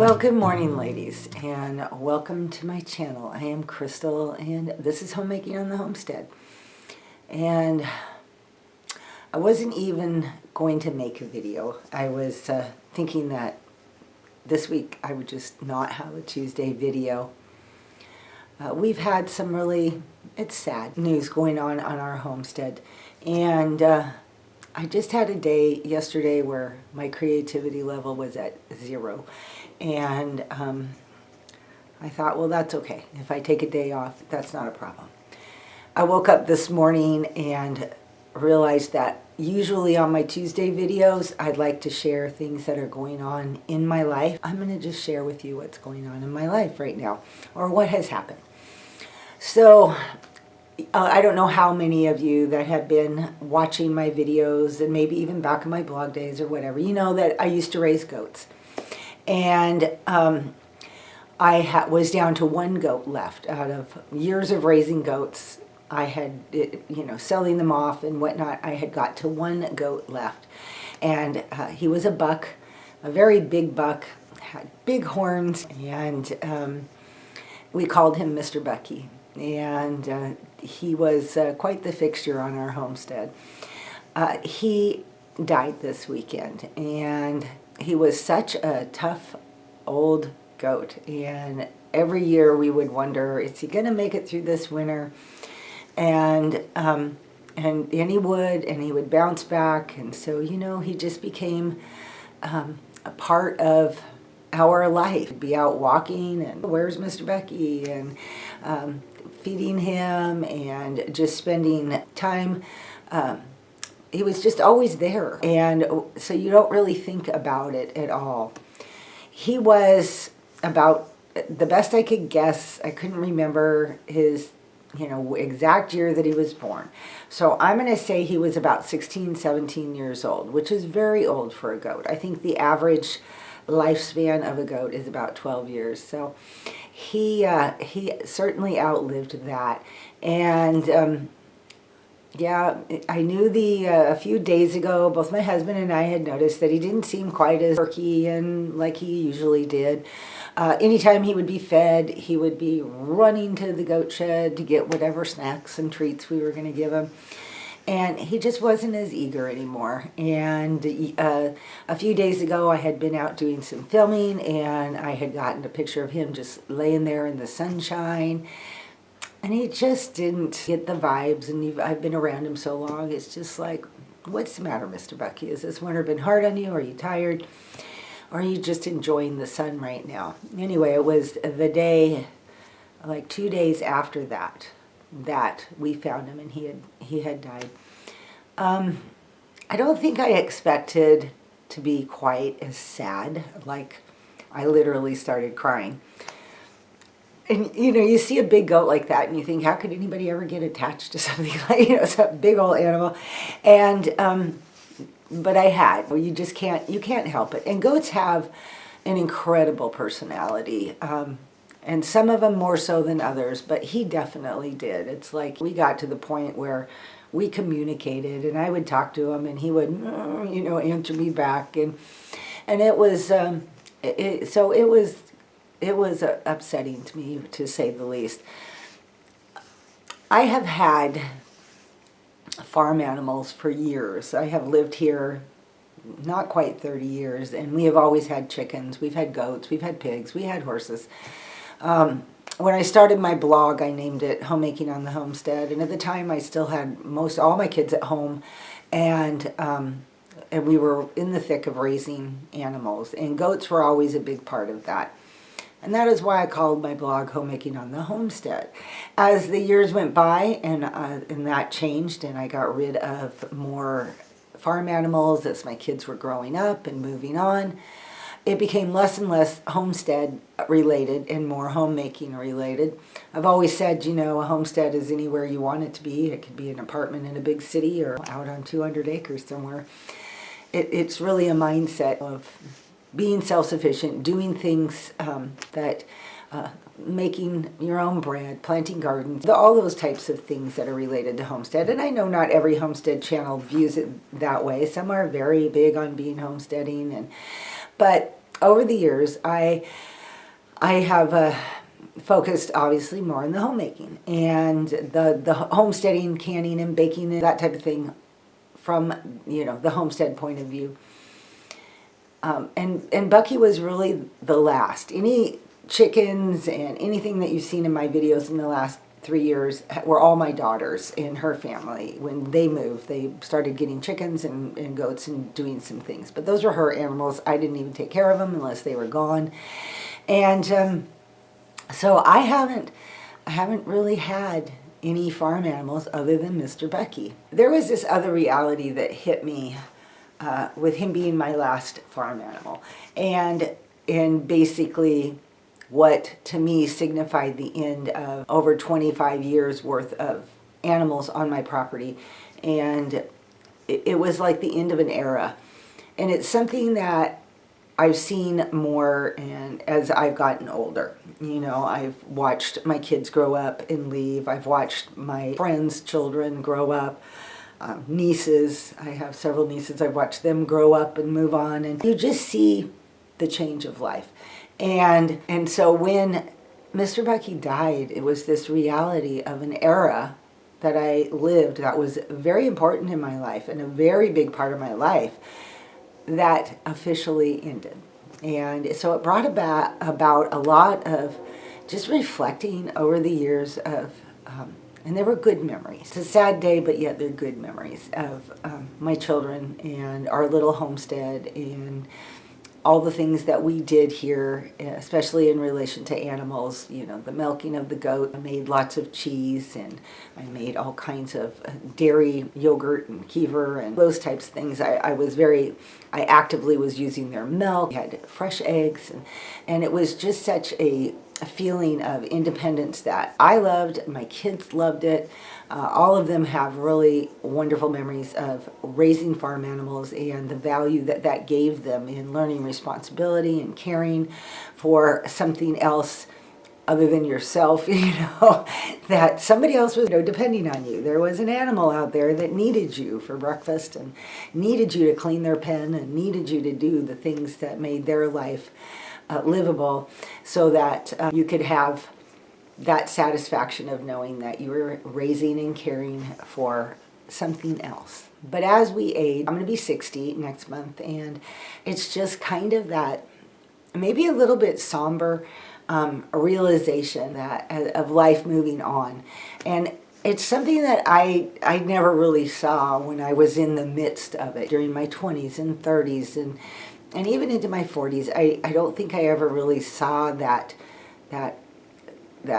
Well, good morning, ladies, and welcome to my channel. I am Crystal, and this is Homemaking on the Homestead. And I wasn't even going to make a video. I was thinking that this week I would just not have a Tuesday video. We've had some really, it's sad, news going on our homestead. And I just had a day yesterday where my creativity level was at 0. And I thought, well, that's okay. If I take a day off, that's not a problem. I woke up this morning and realized that usually on my Tuesday videos, I'd like to share things that are going on in my life. I'm going to just share with you what's going on in my life right now, or what has happened. So I don't know how many of you that have been watching my videos and maybe even back in my blog days or whatever, you know that I used to raise goats. And I was down to 1 goat left out of years of raising goats. I had, selling them off and whatnot. I had got to 1 goat left. And he was a buck, a very big buck, had big horns, and we called him Mr. Bucky. And he was quite the fixture on our homestead. He died this weekend, and he was such a tough old goat, and every year we would wonder, is he going to make it through this winter? And he would, and he would bounce back, and so he just became a part of our life. Be out walking, and where's Mr. Bucky, and feeding him, and just spending time. He was just always there, and so you don't really think about it at all. He was about, the best I could guess, I couldn't remember his exact year that he was born. So I'm going to say he was about 16, 17 years old, which is very old for a goat. I think the average lifespan of a goat is about 12 years. So he certainly outlived that. And yeah, I knew a few days ago, both my husband and I had noticed that he didn't seem quite as perky and like he usually did. Anytime he would be fed, he would be running to the goat shed to get whatever snacks and treats we were going to give him. And he just wasn't as eager anymore. And a few days ago, I had been out doing some filming, and I had gotten a picture of him just laying there in the sunshine. And he just didn't get the vibes, and I've been around him so long, it's just like, what's the matter, Mr. Bucky? Has this winter been hard on you? Are you tired? Or are you just enjoying the sun right now? Anyway, it was the day, like 2 days after that we found him, and he had died. I don't think I expected to be quite as sad. Like, I literally started crying. And, you see a big goat like that, and you think, how could anybody ever get attached to something like, some big old animal? And, but I had. Well, you can't help it. And goats have an incredible personality. And some of them more so than others, but he definitely did. It's like we got to the point where we communicated, and I would talk to him, and he would, answer me back. And it was, it was upsetting to me, to say the least. I have had farm animals for years. I have lived here not quite 30 years, and we have always had chickens. We've had goats. We've had pigs. We had horses. When I started my blog, I named it Homemaking on the Homestead, and at the time I still had all my kids at home, and we were in the thick of raising animals, and goats were always a big part of that. And that is why I called my blog Homemaking on the Homestead. As the years went by, and that changed, and I got rid of more farm animals as my kids were growing up and moving on, it became less and less homestead related and more homemaking related. I've always said, a homestead is anywhere you want it to be. It could be an apartment in a big city or out on 200 acres somewhere. It's really a mindset of being self-sufficient, doing things making your own bread, planting gardens, all those types of things that are related to homestead. And I know not every homestead channel views it that way. Some are very big on being homesteading, but over the years, I have focused obviously more on the homemaking and the homesteading, canning and baking and that type of thing from, the homestead point of view. And Bucky was really the last. Any chickens and anything that you've seen in my videos in the last 3 years were all my daughters and her family. When they moved, they started getting chickens and goats and doing some things. But those were her animals. I didn't even take care of them unless they were gone. And so I haven't really had any farm animals other than Mr. Bucky. There was this other reality that hit me with him being my last farm animal, and basically what to me signified the end of over 25 years worth of animals on my property, and it was like the end of an era. And it's something that I've seen more, and as I've gotten older, I've watched my kids grow up and leave. I've watched my friends' children grow up, nieces. I have several nieces. I've watched them grow up and move on, and you just see the change of life. And so when Mr. Bucky died, it was this reality of an era that I lived that was very important in my life and a very big part of my life that officially ended. And so it brought about a lot of just reflecting over the years of, and there were good memories. It's a sad day, but yet they're good memories of my children and our little homestead and all the things that we did here, especially in relation to animals, the milking of the goat. I made lots of cheese, and I made all kinds of dairy yogurt and kefir and those types of things. I actively was using their milk. We had fresh eggs, and it was just such a feeling of independence that I loved. My kids loved it. All of them have really wonderful memories of raising farm animals and the value that gave them in learning responsibility and caring for something else other than yourself, that somebody else was depending on you. There was an animal out there that needed you for breakfast and needed you to clean their pen and needed you to do the things that made their life livable, so that you could have that satisfaction of knowing that you were raising and caring for something else. But as we age, I'm going to be 60 next month, and it's just kind of that maybe a little bit somber realization that of life moving on. And it's something that I never really saw when I was in the midst of it during my 20s and 30s and even into my 40s. I don't think I ever really saw that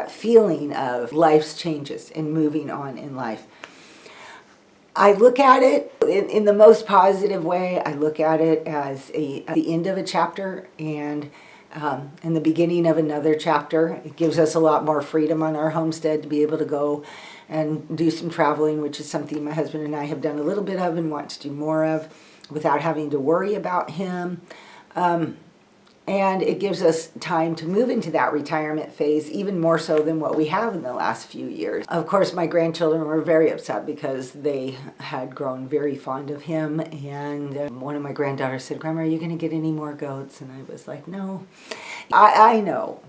feeling of life's changes and moving on in life. I look at it in the most positive way. I look at it as the end of a chapter and the beginning of another chapter. It gives us a lot more freedom on our homestead to be able to go and do some traveling, which is something my husband and I have done a little bit of and want to do more of without having to worry about him. And it gives us time to move into that retirement phase even more so than what we have in the last few years. Of course, my grandchildren were very upset because they had grown very fond of him. And one of my granddaughters said, "Grandma, are you going to get any more goats?" And I was like, "No." I know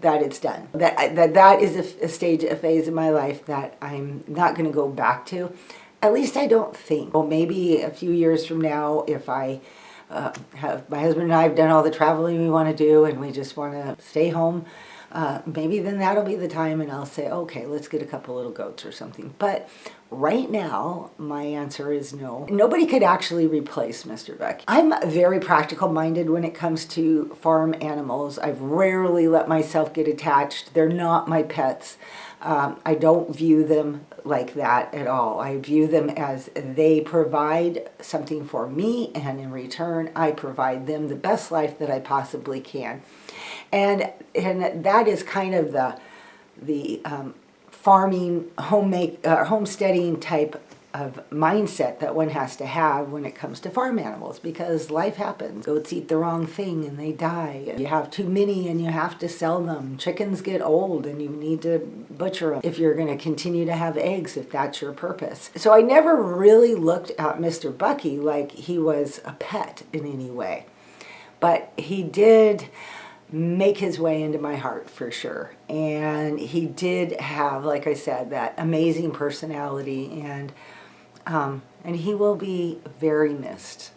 that it's done. That is a stage, a phase in my life that I'm not going to go back to. At least I don't think. Well, maybe a few years from now, if I have my husband and I have done all the traveling we want to do and we just want to stay home, maybe then that'll be the time and I'll say, okay, let's get a couple little goats or something. But right now, my answer is no. Nobody could actually replace Mr. Bucky. I'm very practical minded when it comes to farm animals. I've rarely let myself get attached. They're not my pets. I don't view them like that at all. I view them as they provide something for me, and in return, I provide them the best life that I possibly can. And that is kind of the farming, homesteading type of mindset that one has to have when it comes to farm animals, because life happens. Goats eat the wrong thing and they die. You have too many and you have to sell them. Chickens get old and you need to butcher them if you're going to continue to have eggs, if that's your purpose. So I never really looked at Mr. Bucky like he was a pet in any way. but he did make his way into my heart for sure. And he did have, like I said, that amazing personality, and he will be very missed.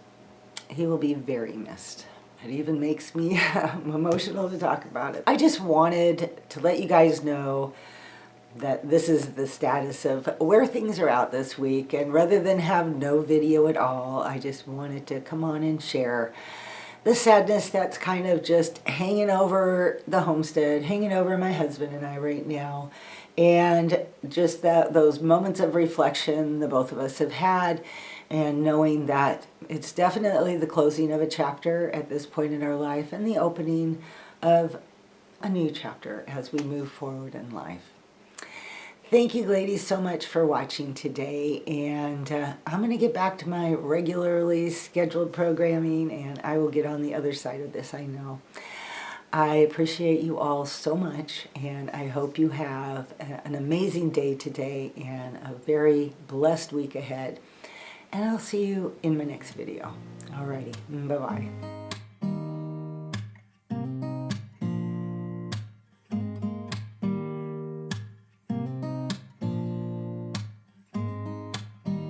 He will be very missed. It even makes me emotional to talk about it. I just wanted to let you guys know that this is the status of where things are out this week, and rather than have no video at all, I just wanted to come on and share the sadness that's kind of just hanging over the homestead, hanging over my husband and I right now, and just those moments of reflection the both of us have had, and knowing that it's definitely the closing of a chapter at this point in our life and the opening of a new chapter as we move forward in life. Thank you, ladies, so much for watching today, and I'm going to get back to my regularly scheduled programming, and I will get on the other side of this, I know. I appreciate you all so much, and I hope you have an amazing day today and a very blessed week ahead, and I'll see you in my next video. Alrighty, bye-bye.